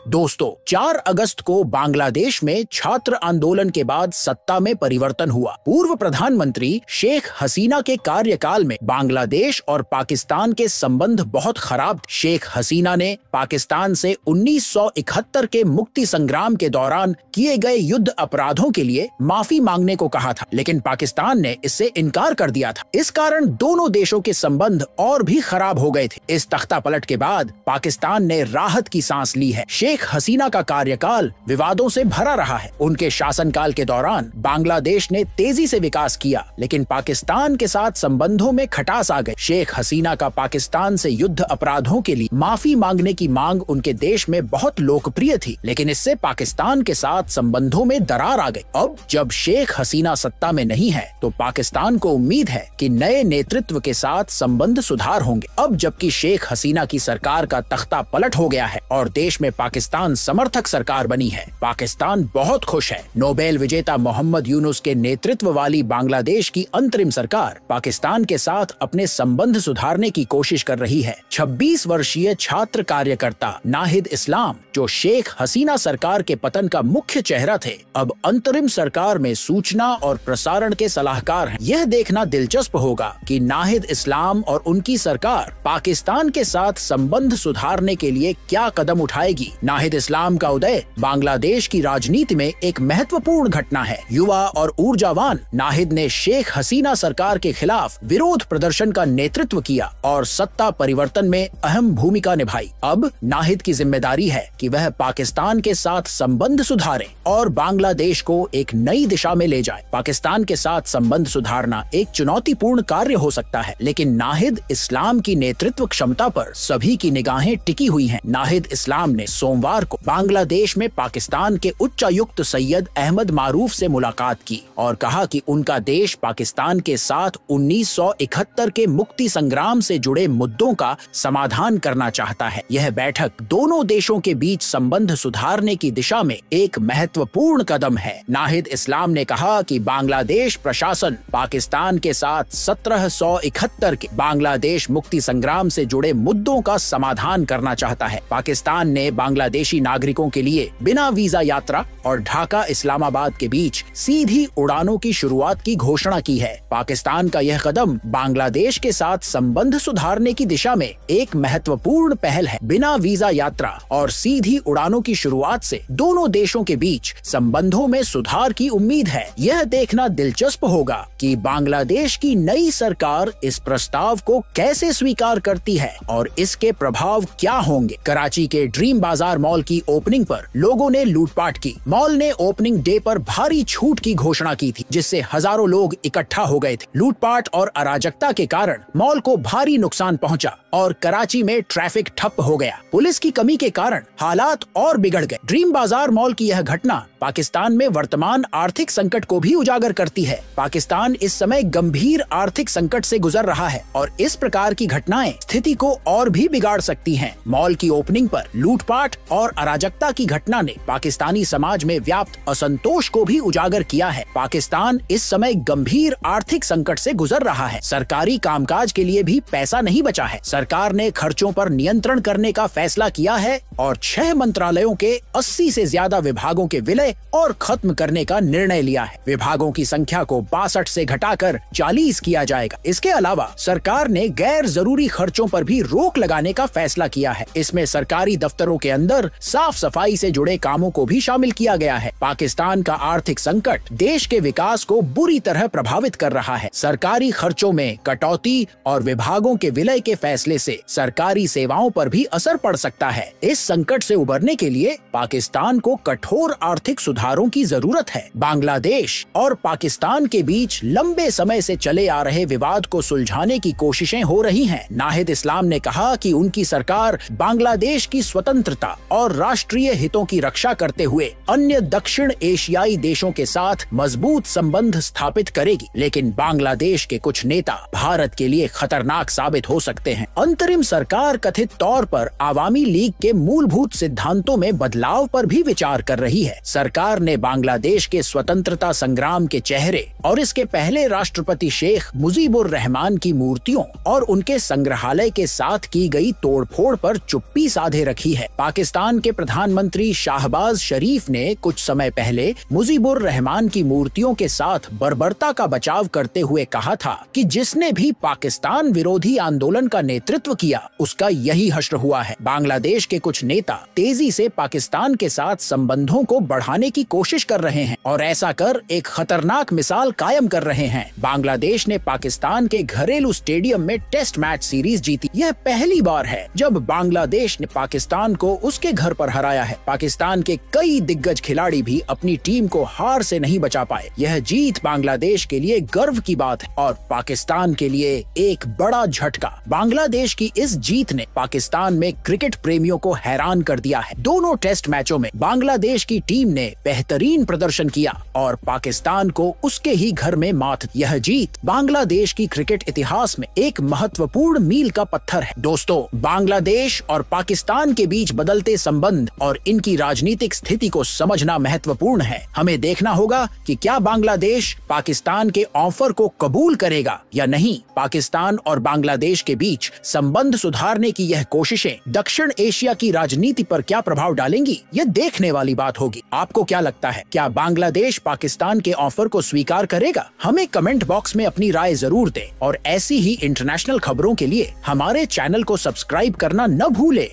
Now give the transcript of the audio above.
दोस्तों, 4 अगस्त को बांग्लादेश में छात्र आंदोलन के बाद सत्ता में परिवर्तन हुआ। पूर्व प्रधानमंत्री शेख हसीना के कार्यकाल में बांग्लादेश और पाकिस्तान के संबंध बहुत खराब थे। शेख हसीना ने पाकिस्तान से 1971 के मुक्ति संग्राम के दौरान किए गए युद्ध अपराधों के लिए माफी मांगने को कहा था, लेकिन पाकिस्तान ने इससे इनकार कर दिया था। इस कारण दोनों देशों के संबंध और भी खराब हो गए थे। इस तख्तापलट के बाद पाकिस्तान ने राहत की सांस ली है। शेख हसीना का कार्यकाल विवादों से भरा रहा है। उनके शासनकाल के दौरान बांग्लादेश ने तेजी से विकास किया, लेकिन पाकिस्तान के साथ संबंधों में खटास आ गई। शेख हसीना का पाकिस्तान से युद्ध अपराधों के लिए माफी मांगने की मांग उनके देश में बहुत लोकप्रिय थी, लेकिन इससे पाकिस्तान के साथ संबंधों में दरार आ गई। अब जब शेख हसीना सत्ता में नहीं है, तो पाकिस्तान को उम्मीद है कि नए नेतृत्व के साथ संबंध सुधार होंगे। अब जबकि शेख हसीना की सरकार का तख्ता पलट हो गया है और देश में पाकिस्तान समर्थक सरकार बनी है, पाकिस्तान बहुत खुश है। नोबेल विजेता मोहम्मद यूनुस के नेतृत्व वाली बांग्लादेश की अंतरिम सरकार पाकिस्तान के साथ अपने संबंध सुधारने की कोशिश कर रही है। 26 वर्षीय छात्र कार्यकर्ता नाहिद इस्लाम, जो शेख हसीना सरकार के पतन का मुख्य चेहरा थे, अब अंतरिम सरकार में सूचना और प्रसारण के सलाहकार हैं। यह देखना दिलचस्प होगा कि नाहिद इस्लाम और उनकी सरकार पाकिस्तान के साथ संबंध सुधारने के लिए क्या कदम उठाएगी। नाहिद इस्लाम का उदय बांग्लादेश की राजनीति में एक महत्वपूर्ण घटना है। युवा और ऊर्जावान नाहिद ने शेख हसीना सरकार के खिलाफ विरोध प्रदर्शन का नेतृत्व किया और सत्ता परिवर्तन में अहम भूमिका निभाई। अब नाहिद की जिम्मेदारी है कि वह पाकिस्तान के साथ संबंध सुधारे और बांग्लादेश को एक नई दिशा में ले जाए। पाकिस्तान के साथ संबंध सुधारना एक चुनौतीपूर्ण कार्य हो सकता है, लेकिन नाहिद इस्लाम की नेतृत्व क्षमता पर सभी की निगाहें टिकी हुई हैं। नाहिद इस्लाम ने सोमवार को बांग्लादेश में पाकिस्तान के उच्चायुक्त सैयद अहमद मारूफ से मुलाकात की और कहा कि उनका देश पाकिस्तान के साथ 1971 के मुक्ति संग्राम से जुड़े मुद्दों का समाधान करना चाहता है। यह बैठक दोनों देशों के बीच संबंध सुधारने की दिशा में एक महत्वपूर्ण कदम है। नाहिद इस्लाम ने कहा कि बांग्लादेश प्रशासन पाकिस्तान के साथ 1771 के बांग्लादेश मुक्ति संग्राम से जुड़े मुद्दों का समाधान करना चाहता है। पाकिस्तान ने बांग्लादेशी नागरिकों के लिए बिना वीजा यात्रा और ढाका इस्लामाबाद के बीच सीधी उड़ानों की शुरुआत की घोषणा की है। पाकिस्तान का यह कदम बांग्लादेश के साथ संबंध सुधारने की दिशा में एक महत्वपूर्ण पहल है। बिना वीजा यात्रा और सीधी उड़ानों की शुरुआत से दोनों देशों के बीच संबंधों में सुधार की उम्मीद है। यह देखना दिलचस्प होगा कि बांग्लादेश की नई सरकार इस प्रस्ताव को कैसे स्वीकार करती है और इसके प्रभाव क्या होंगे। कराची के ड्रीम बाजार मॉल की ओपनिंग पर लोगों ने लूटपाट की। मॉल ने ओपनिंग डे पर भारी छूट की घोषणा की थी, जिससे हजारों लोग इकट्ठा हो गए थे। लूटपाट और अराजकता के कारण मॉल को भारी नुकसान पहुंचा और कराची में ट्रैफिक ठप हो गया। पुलिस की कमी के कारण हालात और बिगड़ गए। ड्रीम बाजार मॉल की यह घटना पाकिस्तान में वर्तमान आर्थिक संकट को भी उजागर करती है। पाकिस्तान इस समय गंभीर आर्थिक संकट से गुजर रहा है और इस प्रकार की घटनाएं स्थिति को और भी बिगाड़ सकती हैं। मॉल की ओपनिंग पर लूटपाट और अराजकता की घटना ने पाकिस्तानी समाज में व्याप्त असंतोष को भी उजागर किया है। पाकिस्तान इस समय गंभीर आर्थिक संकट से गुजर रहा है। सरकारी कामकाज के लिए भी पैसा नहीं बचा है। सरकार ने खर्चों पर नियंत्रण करने का फैसला किया है और 6 मंत्रालयों के 80 से ज्यादा विभागों के विलय और खत्म करने का निर्णय लिया है। विभागों की संख्या को 62 से घटाकर 40 किया जाएगा। इसके अलावा सरकार ने गैर जरूरी खर्चों पर भी रोक लगाने का फैसला किया है। इसमें सरकारी दफ्तरों के अंदर साफ सफाई से जुड़े कामों को भी शामिल किया गया है। पाकिस्तान का आर्थिक संकट देश के विकास को बुरी तरह प्रभावित कर रहा है। सरकारी खर्चों में कटौती और विभागों के विलय के फैसले से सरकारी सेवाओं पर भी असर पड़ सकता है। इस संकट से उबरने के लिए पाकिस्तान को कठोर आर्थिक सुधारों की जरूरत है। बांग्लादेश और पाकिस्तान के बीच लंबे समय से चले आ रहे विवाद को सुलझाने की कोशिशें हो रही हैं। नाहिद इस्लाम ने कहा कि उनकी सरकार बांग्लादेश की स्वतंत्रता और राष्ट्रीय हितों की रक्षा करते हुए अन्य दक्षिण एशियाई देशों के साथ मजबूत संबंध स्थापित करेगी, लेकिन बांग्लादेश के कुछ नेता भारत के लिए खतरनाक साबित हो सकते हैं अंतरिम सरकार कथित तौर पर आवामी लीग के मूलभूत सिद्धांतों में बदलाव पर भी विचार कर रही है। सरकार ने बांग्लादेश के स्वतंत्रता संग्राम के चेहरे और इसके पहले राष्ट्रपति शेख मुजीबुर रहमान की मूर्तियों और उनके संग्रहालय के साथ की गई तोड़फोड़ पर चुप्पी साधे रखी है। पाकिस्तान के प्रधानमंत्री शाहबाज शरीफ ने कुछ समय पहले मुजीबुर रहमान की मूर्तियों के साथ बर्बरता का बचाव करते हुए कहा था कि जिसने भी पाकिस्तान विरोधी आंदोलन का नेतृत्व किया उसका यही हश्र हुआ है। बांग्लादेश के कुछ नेता तेजी से पाकिस्तान के साथ संबंधों को बढ़ाने की कोशिश कर रहे हैं और ऐसा कर एक खतरनाक मिसाल कायम कर रहे हैं। बांग्लादेश ने पाकिस्तान के घरेलू स्टेडियम में टेस्ट मैच सीरीज जीती। यह पहली बार है जब बांग्लादेश ने पाकिस्तान को उसके घर पर हराया है। पाकिस्तान के कई दिग्गज खिलाड़ी भी अपनी टीम को हार से नहीं बचा पाए। यह जीत बांग्लादेश के लिए गर्व की बात है और पाकिस्तान के लिए एक बड़ा झटका। बांग्लादेश की इस जीत ने पाकिस्तान में क्रिकेट प्रेमियों को हैरान कर दिया है। दोनों टेस्ट मैचों में बांग्लादेश की टीम ने बेहतरीन प्रदर्शन किया और पाकिस्तान को उसके ही घर में मात दी। यह जीत बांग्लादेश की क्रिकेट इतिहास में एक महत्वपूर्ण मील का पत्थर है। दोस्तों, बांग्लादेश और पाकिस्तान के बीच बदलते संबंध और इनकी राजनीतिक स्थिति को समझना महत्वपूर्ण है। हमें देखना होगा कि क्या बांग्लादेश पाकिस्तान के ऑफर को कबूल करेगा या नहीं। पाकिस्तान और बांग्लादेश के बीच संबंध सुधारने की यह कोशिशें दक्षिण एशिया की राजनीति पर क्या प्रभाव डालेंगी, यह देखने वाली बात होगी। आपको क्या लगता है, क्या बांग्लादेश पाकिस्तान के ऑफर को स्वीकार करेगा? हमें कमेंट बॉक्स में अपनी राय जरूर दें और ऐसी ही इंटरनेशनल खबरों के लिए हमारे चैनल को सब्सक्राइब करना न भूलें।